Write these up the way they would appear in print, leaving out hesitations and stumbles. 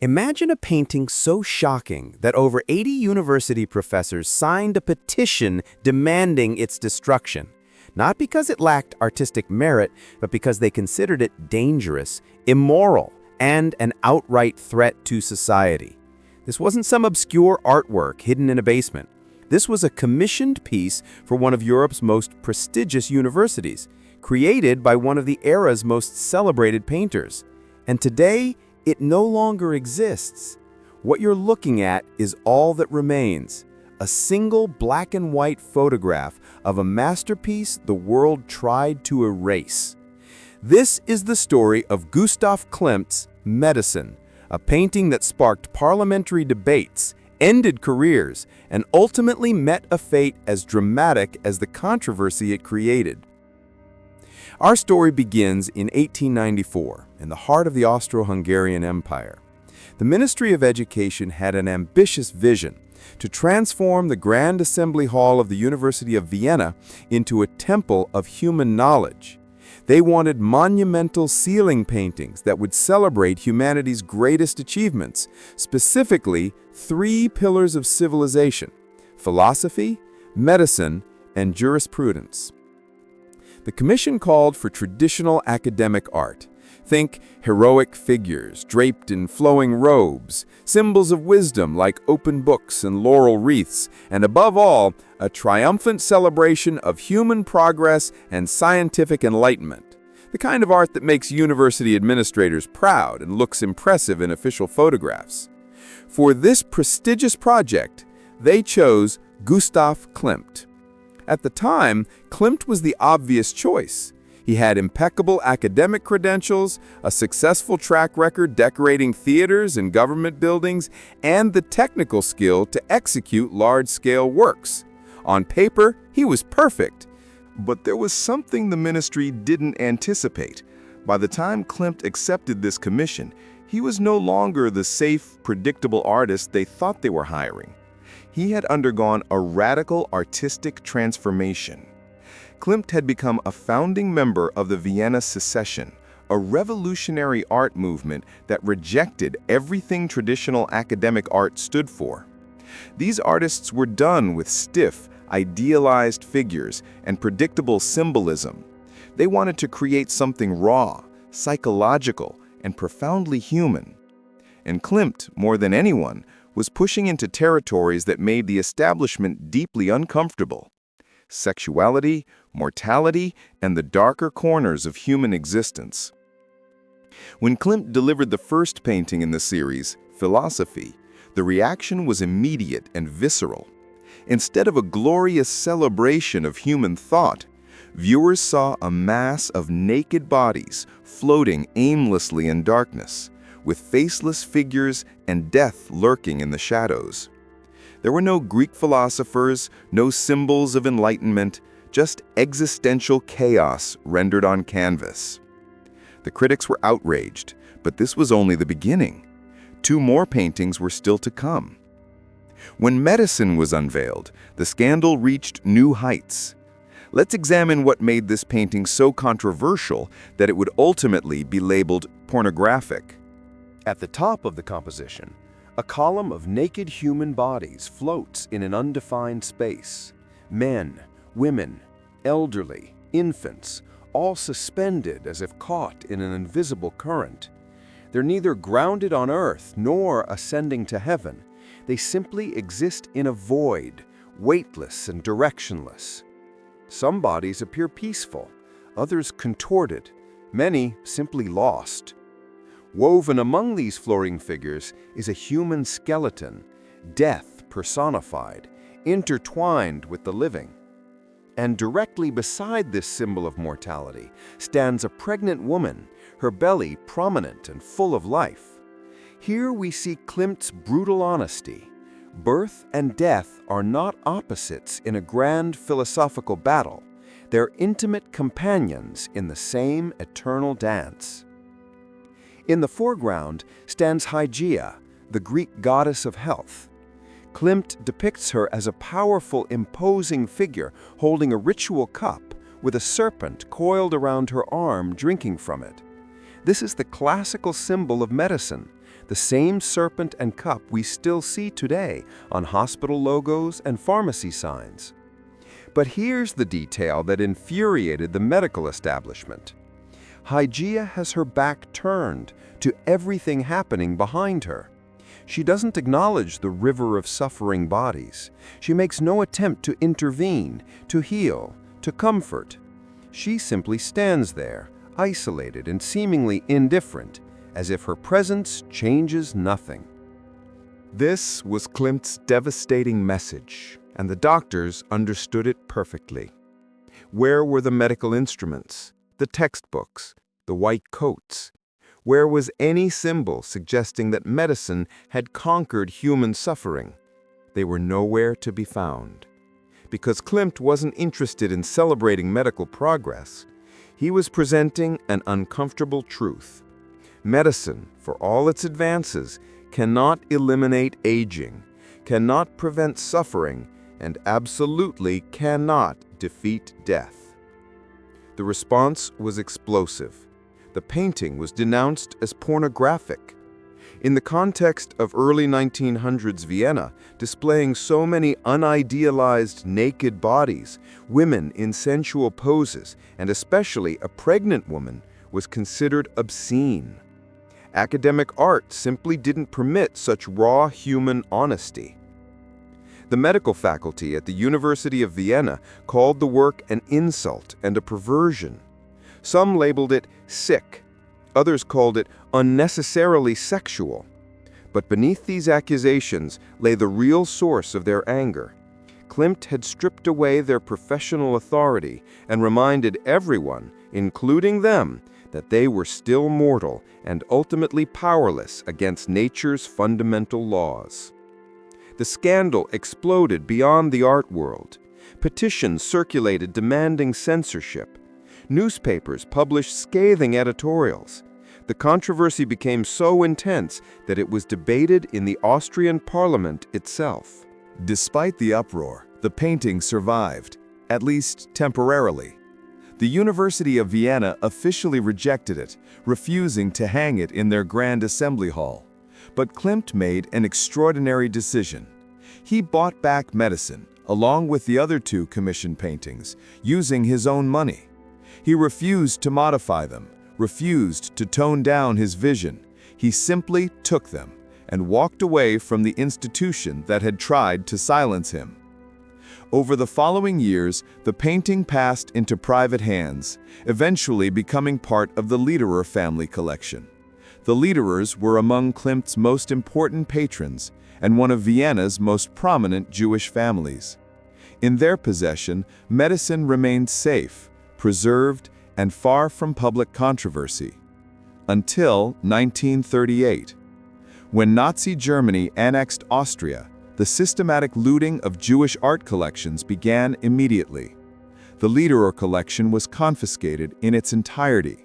Imagine a painting so shocking that over 80 university professors signed a petition demanding its destruction, not because it lacked artistic merit, but because they considered it dangerous, immoral, and an outright threat to society. This wasn't some obscure artwork hidden in a basement. This was a commissioned piece for one of Europe's most prestigious universities, created by one of the era's most celebrated painters. And today, it no longer exists. What you're looking at is all that remains, a single black and white photograph of a masterpiece the world tried to erase. This is the story of Gustav Klimt's Medicine, a painting that sparked parliamentary debates, ended careers, and ultimately met a fate as dramatic as the controversy it created. Our story begins in 1894, in the heart of the Austro-Hungarian Empire. The Ministry of Education had an ambitious vision to transform the Grand Assembly Hall of the University of Vienna into a temple of human knowledge. They wanted monumental ceiling paintings that would celebrate humanity's greatest achievements, specifically 3 pillars of civilization: philosophy, medicine, and jurisprudence. The commission called for traditional academic art. Think heroic figures draped in flowing robes, symbols of wisdom like open books and laurel wreaths, and above all, a triumphant celebration of human progress and scientific enlightenment. The kind of art that makes university administrators proud and looks impressive in official photographs. For this prestigious project, they chose Gustav Klimt. At the time, Klimt was the obvious choice. He had impeccable academic credentials, a successful track record decorating theaters and government buildings, and the technical skill to execute large-scale works. On paper, he was perfect. But there was something the ministry didn't anticipate. By the time Klimt accepted this commission, he was no longer the safe, predictable artist they thought they were hiring. He had undergone a radical artistic transformation. Klimt had become a founding member of the Vienna Secession, a revolutionary art movement that rejected everything traditional academic art stood for. These artists were done with stiff, idealized figures and predictable symbolism. They wanted to create something raw, psychological, and profoundly human. And Klimt, more than anyone, was pushing into territories that made the establishment deeply uncomfortable: sexuality, mortality, and the darker corners of human existence. When Klimt delivered the first painting in the series, Philosophy, the reaction was immediate and visceral. Instead of a glorious celebration of human thought, viewers saw a mass of naked bodies floating aimlessly in darkness, with faceless figures and death lurking in the shadows. There were no Greek philosophers, no symbols of enlightenment, just existential chaos rendered on canvas. The critics were outraged, but this was only the beginning. 2 more paintings were still to come. When Medicine was unveiled, the scandal reached new heights. Let's examine what made this painting so controversial that it would ultimately be labeled pornographic. At the top of the composition, a column of naked human bodies floats in an undefined space. Men, women, elderly, infants, all suspended as if caught in an invisible current. They're neither grounded on earth nor ascending to heaven. They simply exist in a void, weightless and directionless. Some bodies appear peaceful, others contorted, many simply lost. Woven among these floating figures is a human skeleton, death personified, intertwined with the living. And directly beside this symbol of mortality stands a pregnant woman, her belly prominent and full of life. Here we see Klimt's brutal honesty. Birth and death are not opposites in a grand philosophical battle. They're intimate companions in the same eternal dance. In the foreground stands Hygeia, the Greek goddess of health. Klimt depicts her as a powerful, imposing figure holding a ritual cup with a serpent coiled around her arm drinking from it. This is the classical symbol of medicine, the same serpent and cup we still see today on hospital logos and pharmacy signs. But here's the detail that infuriated the medical establishment. Hygeia has her back turned to everything happening behind her. She doesn't acknowledge the river of suffering bodies. She makes no attempt to intervene, to heal, to comfort. She simply stands there, isolated and seemingly indifferent, as if her presence changes nothing. This was Klimt's devastating message, and the doctors understood it perfectly. Where were the medical instruments, the textbooks, the white coats? Where was any symbol suggesting that medicine had conquered human suffering? They were nowhere to be found. Because Klimt wasn't interested in celebrating medical progress, he was presenting an uncomfortable truth. Medicine, for all its advances, cannot eliminate aging, cannot prevent suffering, and absolutely cannot defeat death. The response was explosive. The painting was denounced as pornographic. In the context of early 1900s Vienna, displaying so many unidealized naked bodies, women in sensual poses, and especially a pregnant woman, was considered obscene. Academic art simply didn't permit such raw human honesty. The medical faculty at the University of Vienna called the work an insult and a perversion. Some labeled it sick. Others called it unnecessarily sexual. But beneath these accusations lay the real source of their anger. Klimt had stripped away their professional authority and reminded everyone, including them, that they were still mortal and ultimately powerless against nature's fundamental laws. The scandal exploded beyond the art world. Petitions circulated demanding censorship. Newspapers published scathing editorials. The controversy became so intense that it was debated in the Austrian parliament itself. Despite the uproar, the painting survived, at least temporarily. The University of Vienna officially rejected it, refusing to hang it in their Grand Assembly Hall. But Klimt made an extraordinary decision. He bought back medicine, along with the other two commissioned paintings, using his own money. He refused to modify them, refused to tone down his vision. He simply took them and walked away from the institution that had tried to silence him. Over the following years, the painting passed into private hands, eventually becoming part of the Lederer family collection. The Lederers were among Klimt's most important patrons and one of Vienna's most prominent Jewish families. In their possession, medicine remained safe, preserved, and far from public controversy. Until 1938. When Nazi Germany annexed Austria, the systematic looting of Jewish art collections began immediately. The Lederer collection was confiscated in its entirety.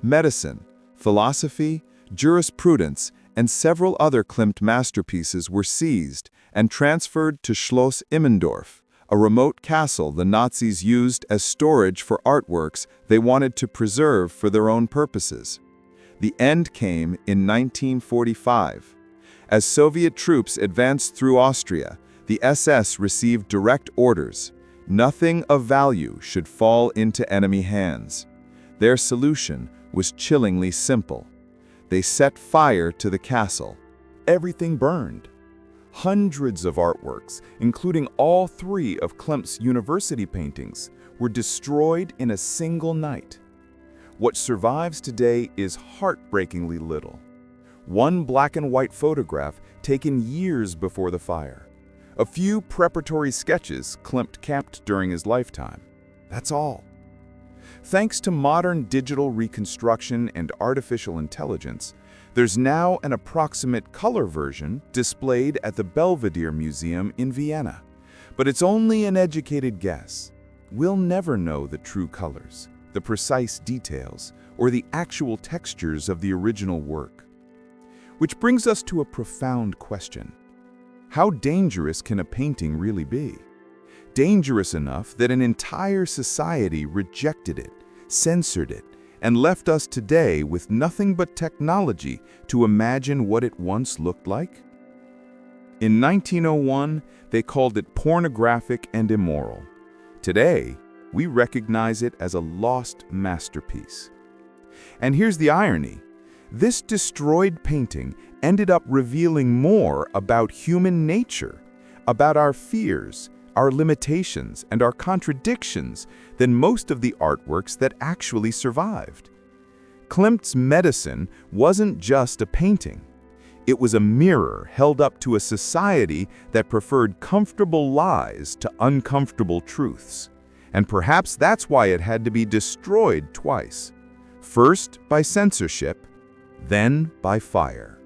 Medicine, philosophy, jurisprudence, and several other Klimt masterpieces were seized and transferred to Schloss Immendorf, a remote castle the Nazis used as storage for artworks they wanted to preserve for their own purposes. The end came in 1945. As Soviet troops advanced through Austria, the SS received direct orders. Nothing of value should fall into enemy hands. Their solution was chillingly simple. They set fire to the castle. Everything burned. Hundreds of artworks, including all three of Klimt's university paintings, were destroyed in a single night. What survives today is heartbreakingly little. One black and white photograph taken years before the fire. A few preparatory sketches Klimt kept during his lifetime. That's all. Thanks to modern digital reconstruction and artificial intelligence, there's now an approximate color version displayed at the Belvedere Museum in Vienna. But it's only an educated guess. We'll never know the true colors, the precise details, or the actual textures of the original work. Which brings us to a profound question. How dangerous can a painting really be? Dangerous enough that an entire society rejected it, censored it, and left us today with nothing but technology to imagine what it once looked like? In 1901, they called it pornographic and immoral. Today, we recognize it as a lost masterpiece. And here's the irony. This destroyed painting ended up revealing more about human nature, about our fears, our limitations, and our contradictions than most of the artworks that actually survived. Klimt's medicine wasn't just a painting. It was a mirror held up to a society that preferred comfortable lies to uncomfortable truths. And perhaps that's why it had to be destroyed twice. First by censorship, then by fire.